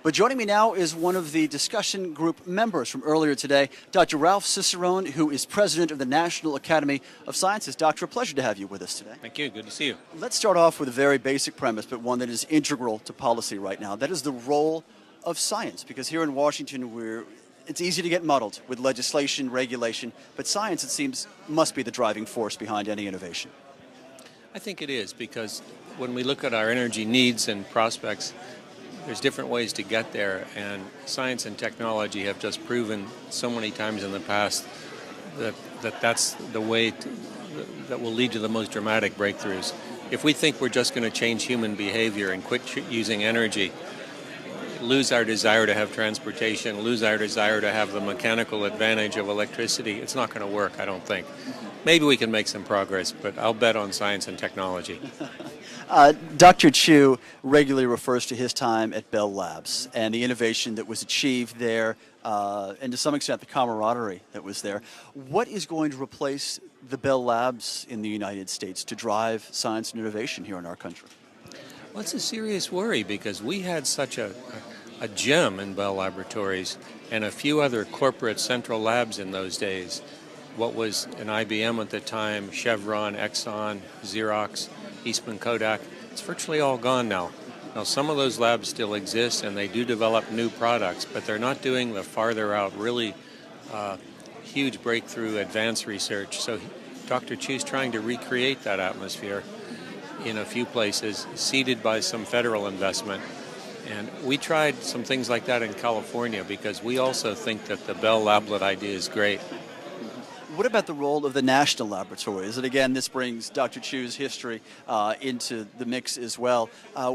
But joining me now is one of the discussion group members from earlier today, Dr. Ralph Cicerone, who is president of the National Academy of Sciences. Doctor, a pleasure to have you with us today. Thank you. Good to see you. Let's start off with a very basic premise, but one that is integral to policy right now. That is the role of science, because here in Washington, it's easy to get muddled with legislation, regulation, but science, it seems, must be the driving force behind any innovation. I think it is, because when we look at our energy needs and prospects, there's different ways to get there, and science and technology have just proven so many times in the past that's the way that will lead to the most dramatic breakthroughs. If we think we're just going to change human behavior and quit using energy, lose our desire to have transportation, lose our desire to have the mechanical advantage of electricity, it's not going to work, I don't think. Maybe we can make some progress, but I'll bet on science and technology. Dr. Chu regularly refers to his time at Bell Labs and the innovation that was achieved there, and to some extent the camaraderie that was there. What is going to replace the Bell Labs in the United States to drive science and innovation here in our country? Well, it's a serious worry, because we had such a gem in Bell Laboratories and a few other corporate central labs in those days. What was an IBM at the time, Chevron, Exxon, Xerox, Eastman Kodak, it's virtually all gone now. Now, some of those labs still exist, and they do develop new products, but they're not doing the farther out, really huge breakthrough advanced research. So Dr. Chu's trying to recreate that atmosphere in a few places, seeded by some federal investment. And we tried some things like that in California, because we also think that the Bell Lablet idea is great. What about the role of the national laboratories? And again, this brings Dr. Chu's history into the mix as well.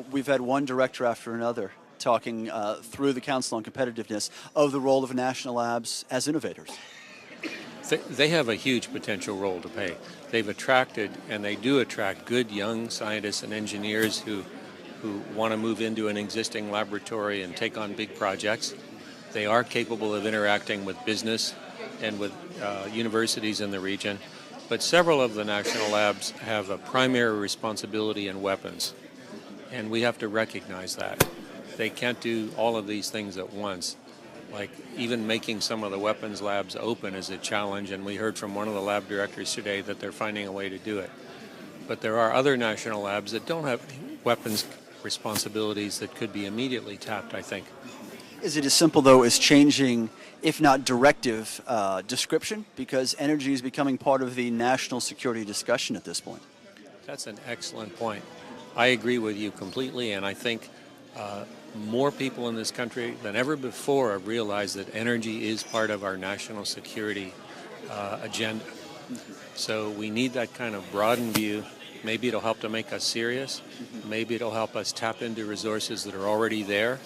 We've had one director after another talking through the Council on Competitiveness of the role of national labs as innovators. They have a huge potential role to play. They've attracted, and they do attract, good young scientists and engineers who want to move into an existing laboratory and take on big projects. They are capable of interacting with business and with universities in the region, but several of the national labs have a primary responsibility in weapons, and we have to recognize that. They can't do all of these things at once. Like, even making some of the weapons labs open is a challenge, and we heard from one of the lab directors today that they're finding a way to do it. But there are other national labs that don't have weapons responsibilities that could be immediately tapped, I think. Is it as simple, though, as changing, if not directive, description? Because energy is becoming part of the national security discussion at this point. That's an excellent point. I agree with you completely, and I think more people in this country than ever before have realized that energy is part of our national security agenda. So we need that kind of broadened view. Maybe it'll help to make us serious. Maybe it'll help us tap into resources that are already there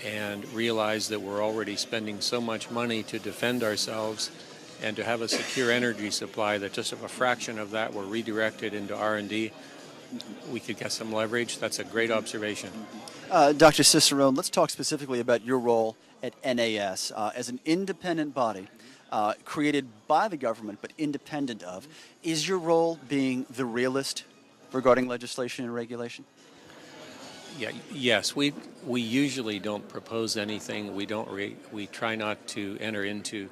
and realize that we're already spending so much money to defend ourselves, and to have a secure energy supply that just if a fraction of that were redirected into R&D, we could get some leverage. That's a great observation. Dr. Cicerone, let's talk specifically about your role at NAS as an independent body created by the government but independent of. Is your role being the realist regarding legislation and regulation? Yes, we usually don't propose anything. We try not to enter into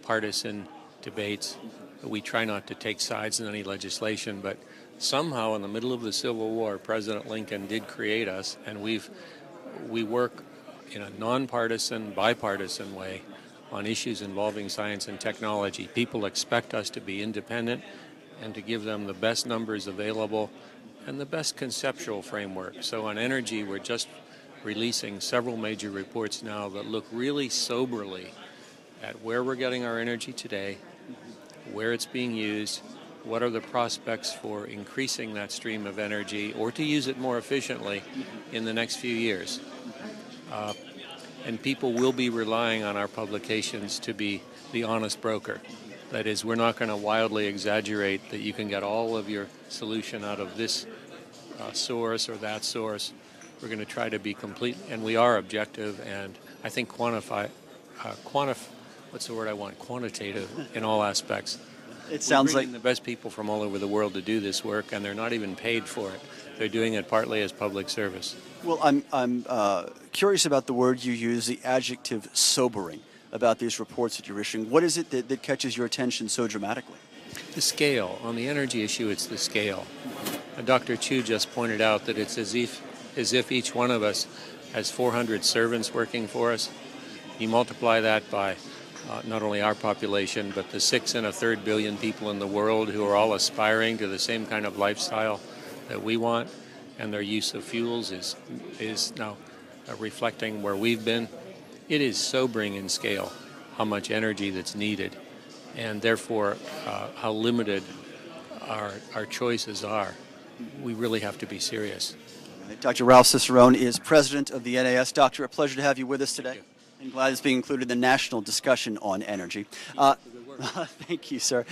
partisan debates. We try not to take sides in any legislation, but somehow in the middle of the Civil War, President Lincoln did create us, and we work in a nonpartisan, bipartisan way on issues involving science and technology. People expect us to be independent and to give them the best numbers available and the best conceptual framework. So on energy, we're just releasing several major reports now that look really soberly at where we're getting our energy today, where it's being used, what are the prospects for increasing that stream of energy or to use it more efficiently in the next few years. And people will be relying on our publications to be the honest broker. That is, we're not going to wildly exaggerate that you can get all of your solution out of this source or that source. We're going to try to be complete, and we are objective, and I think quantitative in all aspects. It sounds We're like bringing the best people from all over the world to do this work, and they're not even paid for it. They're doing it partly as public service. well, I'm curious about the word you use, the adjective sobering, about these reports that you're issuing. What is it that catches your attention so dramatically? The scale. On the energy issue, it's the scale. Dr. Chu just pointed out that it's as if each one of us has 400 servants working for us. You multiply that by not only our population, but the 6 1/3 billion people in the world who are all aspiring to the same kind of lifestyle that we want, and their use of fuels is now reflecting where we've been. It is sobering in scale how much energy that's needed, and therefore how limited our choices are. We really have to be serious. Dr. Ralph Cicerone is president of the NAS. Doctor, a pleasure to have you with us today. And glad it's being included in the national discussion on energy. Thank you, sir.